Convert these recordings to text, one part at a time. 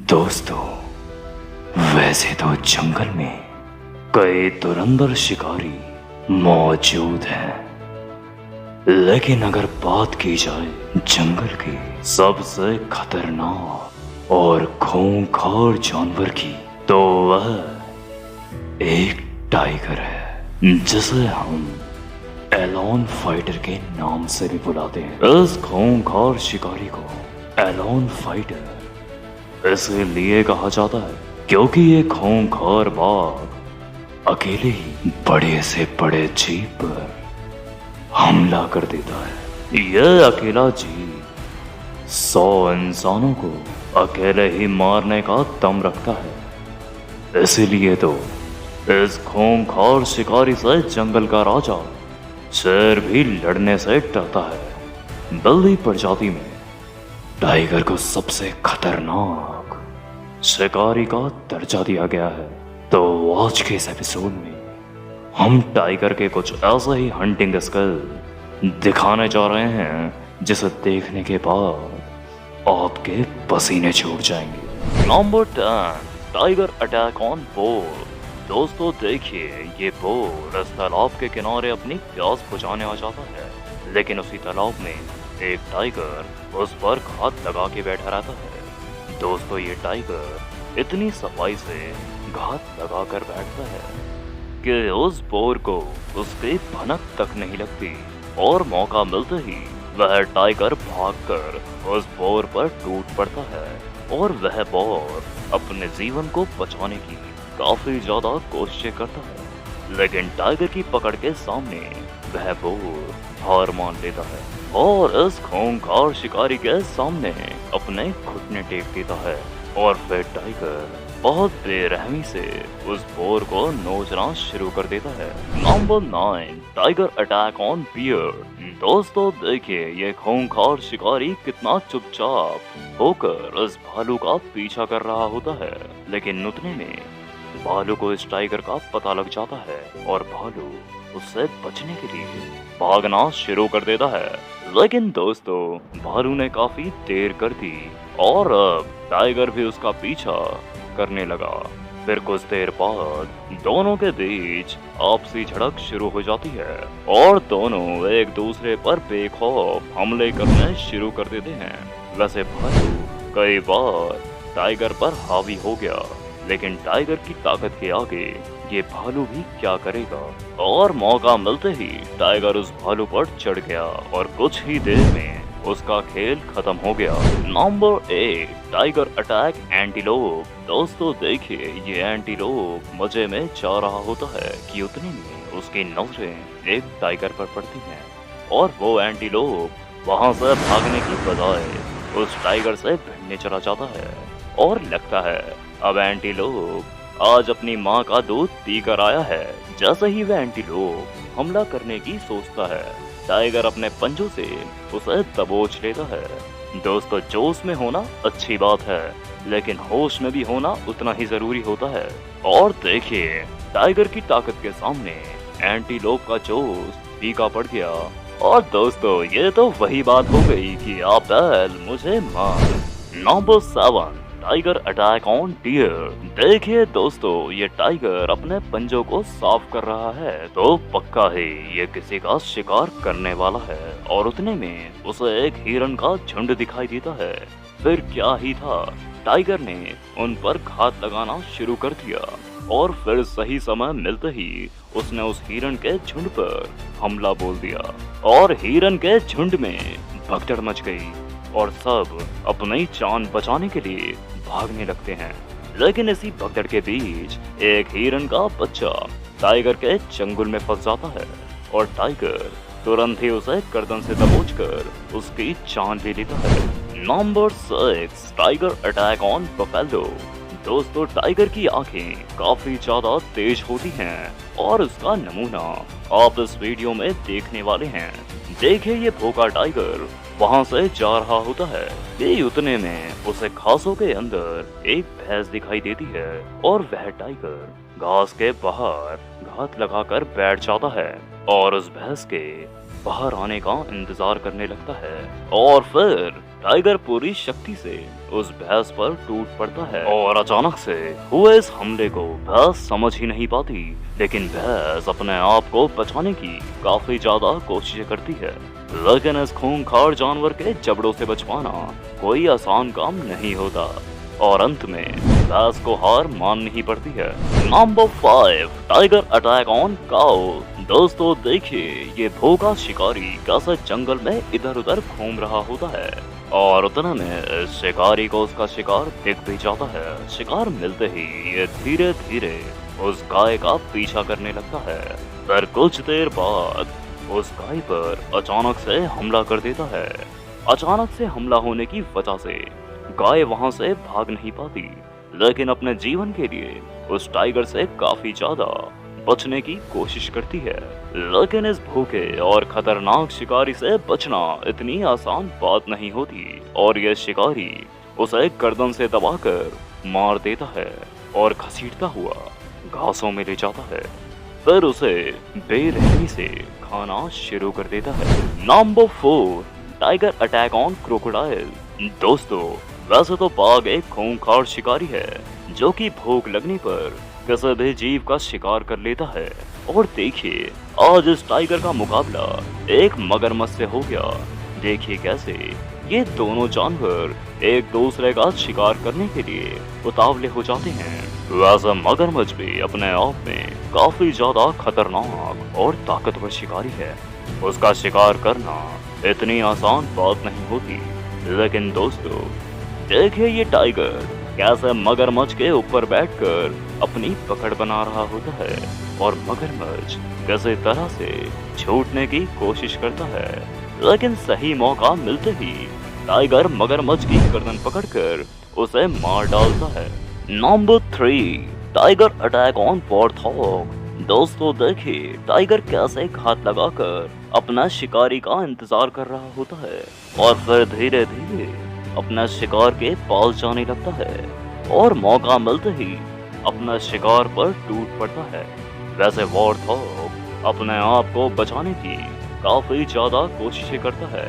दोस्तों, वैसे तो जंगल में कई धुरंधर शिकारी मौजूद हैं, लेकिन अगर बात की जाए जंगल के सबसे खतरनाक और खूंखार जानवर की, तो वह एक टाइगर है, जिसे हम एलोन फाइटर के नाम से भी बुलाते हैं। इस खूंखार शिकारी को एलोन फाइटर इसलिए कहा जाता है क्योंकि ये खूंखार बाघ अकेले ही बड़े से बड़े जीव पर हमला कर देता है। यह अकेला जीव 100 इंसानों को अकेले ही मारने का दम रखता है। इसीलिए तो इस खूंखार शिकारी से जंगल का राजा शेर भी लड़ने से डरता है। बिल्ली प्रजाति में टाइगर को सबसे खतरनाक शिकारी का दर्जा दिया गया है। तो आज के इस एपिसोड में हम टाइगर के कुछ ऐसे ही हंटिंग स्किल दिखाने जा रहे हैं जिसे देखने के बाद आपके पसीने छूट जाएंगे। Number 10, tiger attack on bore. दोस्तों देखिए, ये बोर इस तालाब के किनारे अपनी प्यास बुझाने आ जाता है, लेकिन उसी तालाब में एक टाइगर उस पर घात लगा के बैठा रहता है। दोस्तों, ये टाइगर इतनी सफाई से घात लगा कर बैठता है कि उस बोर को उसके भनक तक नहीं लगती, और मौका मिलते ही वह टाइगर भागकर उस बोर पर टूट पड़ता है और वह बोर अपने जीवन को बचाने की काफी ज्यादा कोशिशें करता है, लेकिन टाइगर की पकड़ के सामने वह बोर हार मान लेता है और इस खूंखार शिकारी के सामने अपने घुटने टेक देता है। और फिर टाइगर बहुत बेरहमी से उस बोर को नोचना शुरू कर देता है। Number 9, tiger attack on bear. दोस्तों देखिए, ये खूंखार शिकारी कितना चुपचाप होकर इस भालू का पीछा कर रहा होता है, लेकिन उतने में भालू को इस टाइगर का पता लग जाता है और भालू उससे बचने के लिए भागना शुरू कर देता है। लेकिन दोस्तों, भालू ने काफी देर कर दी और अब टाइगर भी उसका पीछा करने लगा। फिर कुछ देर बाद दोनों के बीच आपसी झड़प शुरू हो जाती है और दोनों एक दूसरे पर बेखौफ हमले करने शुरू कर देते हैं। वैसे भालू कई बार टाइगर पर हावी हो गया, लेकिन टाइगर की ताकत के आगे ये भालू भी क्या करेगा, और मौका मिलते ही टाइगर उस भालू पर चढ़ गया और कुछ ही देर में उसका खेल खत्म हो गया। Number 8, tiger attack antelope. दोस्तों देखिए, ये एंटीलोप मजे में जा रहा होता है कि उतने में उसकी नजरें एक टाइगर पर पड़ती हैं और वो एंटीलोप वहां से भागने की बजाय उस टाइगर से भिड़ने चला जाता है और लगता है अब एंटीलोप आज अपनी माँ का दूध पी कर आया है। जैसे ही वह एंटीलोप हमला करने की सोचता है, टाइगर अपने पंजों से उसे दबोच लेता है। दोस्तों, जोश में होना अच्छी बात है, लेकिन होश में भी होना उतना ही जरूरी होता है। और देखिए, टाइगर की ताकत के सामने एंटीलोप का जोश फीका पड़ गया। और दोस्तों, ये तो वही बात हो गई कि आप बैल मुझे मार। Number 7, tiger attack on deer. देखिए दोस्तों, ये टाइगर अपने पंजों को साफ कर रहा है, तो पक्का है ये किसी का शिकार करने वाला है। और उतने में उसे एक हिरन का झुंड दिखाई देता है। फिर क्या ही था, टाइगर ने उन पर घात लगाना शुरू कर दिया और फिर सही समय मिलते ही उसने उस हिरन के झुंड पर हमला बोल दिया और हिरन के झुंड में भगदड़ मच गई और सब अपनी जान बचाने के लिए भागने लगते हैं। लेकिन इसी भगदड़ के बीच एक हिरन का बच्चा टाइगर के चंगुल में फंस जाता है और टाइगर तुरंत ही उसे गर्दन से दबोचकर उसकी जान ले लेता है। Number 6, tiger attack on buffalo. दोस्तों, टाइगर की आंखें काफी ज्यादा तेज होती हैं और उसका नमूना आप इस वीडियो में देखने वाले हैं। देखिए, ये भोका टाइगर वहां से जा रहा होता है कि उतने में उसे घासों के अंदर एक भैंस दिखाई देती है और वह टाइगर घास के बाहर घात लगाकर बैठ जाता है और उस भैंस के बाहर आने का इंतजार करने लगता है। और फिर टाइगर पूरी शक्ति से उस भैंस पर टूट पड़ता है और अचानक से हुए इस हमले को भैंस समझ ही नहीं पाती। लेकिन भैंस अपने आप को बचाने की काफी ज्यादा कोशिश करती है, लेकिन इस खूंखार जानवर के जबड़ों से बच पाना कोई आसान काम नहीं होता और अंत में भैंस को हार माननी ही पड़ती है। नंबर 5, टाइगर अटैक ऑन काऊ। दोस्तों देखिए, ये भूखा शिकारी कैसे जंगल में इधर उधर घूम रहा होता है और उतने में शिकारी को उसका शिकार दिख भी जाता है। शिकार मिलते ही ये धीरे धीरे उस गाय का पीछा करने लगता है। पर कुछ देर बाद उस गाय पर अचानक से हमला कर देता है। अचानक से हमला होने की वजह से गाय वहां से भाग नहीं पाती, लेकिन अपने जीवन के लिए उस टाइगर से काफी ज्यादा बचने की कोशिश करती है। लेकिन इस भूखे और खतरनाक शिकारी से बचना इतनी आसान बात नहीं होती और यह शिकारी उसे गर्दन से दबाकर मार देता है और घसीटता हुआ घासों में ले जाता है, फिर उसे बेरहमी से खाना शुरू कर देता है। Number 4, tiger attack on crocodile. दोस्तों वैसे तो बाघ एक खूंखार शिकारी है जो कि भूख लगने पर किसी भी जीव का शिकार कर लेता है। और देखिए आज इस टाइगर का मुकाबला एक मगरमच्छ से हो गया। देखिए कैसे ये दोनों जानवर एक दूसरे का शिकार करने के लिए उतावले हो जाते हैं। वैसे मगरमच्छ भी अपने आप में काफी ज्यादा खतरनाक और ताकतवर शिकारी है। उसका शिकार करना इतनी आसान बात नहीं होती। लेकिन दोस्तों देखिए ये टाइगर कैसे मगरमच्छ के ऊपर बैठकर अपनी पकड़ बना रहा होता है और मगरमच्छ किसी तरह से छूटने की कोशिश करता है, लेकिन सही मौका मिलते ही टाइगर मगरमच्छ की गर्दन पकड़कर उसे मार डालता है। Number 3, tiger attack on warthog. दोस्तों देखिए टाइगर कैसे घात लगाकर अपना शिकारी का इंतजार कर रहा होता है और फिर धीरे धीरे अपना शिकार के पास जाने लगता है और मौका मिलते ही अपना शिकार पर टूट पड़ता है। वैसे वॉर्थॉग अपने आप को बचाने की काफी ज्यादा कोशिशें करता है,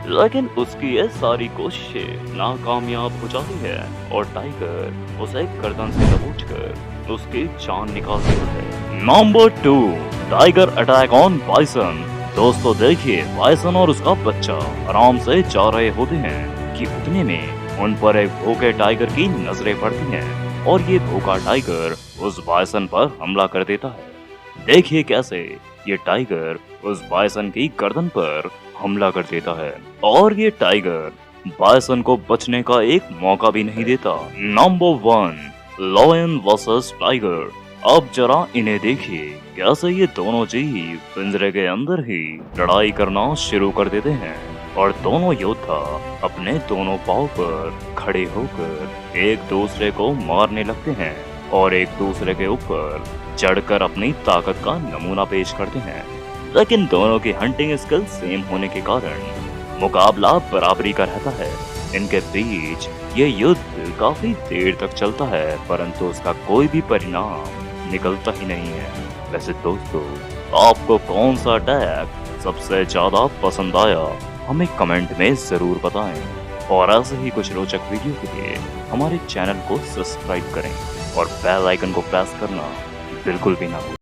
लेकिन उसकी ये सारी कोशिशें नाकामयाब हो जाती है और टाइगर उसे गर्दन से दबोचकर उसकी जान निकाल देता है। Number 2, tiger attack on bison. दोस्तों देखिए बाइसन और उसका बच्चा आराम से जा रहे होते हैं कि उतने में उन पर एक भूखे टाइगर की नजरें पड़ती हैं और ये भूखा टाइगर उस बाइसन पर हमला कर देता है। देखिए कैसे ये टाइगर उस बाइसन की गर्दन पर हमला कर देता है और ये टाइगर बाइसन को बचने का एक मौका भी नहीं देता। Number 1, lion versus tiger. अब जरा इन्हें देखिए कैसे ये दोनों जीव पिंजरे के अंदर ही लड़ाई करना शुरू कर देते हैं और दोनों योद्धा अपने दोनों पांव पर खड़े होकर एक दूसरे को मारने लगते हैं और एक दूसरे के ऊपर चढ़कर अपनी ताकत का नमूना पेश करते हैं। लेकिन दोनों की हंटिंग स्किल सेम होने के कारण मुकाबला बराबरी का रहता है। इनके बीच ये युद्ध काफी देर तक चलता है, परंतु उसका कोई भी परिणाम निकलता ही नहीं है। वैसे दोस्तों आपको कौन सा अटैक सबसे ज्यादा पसंद आया हमें कमेंट में जरूर बताएं और ऐसे ही कुछ रोचक वीडियो के लिए हमारे चैनल को सब्सक्राइब करें और बेल आइकन को प्रेस करना बिल्कुल भी ना भूलें।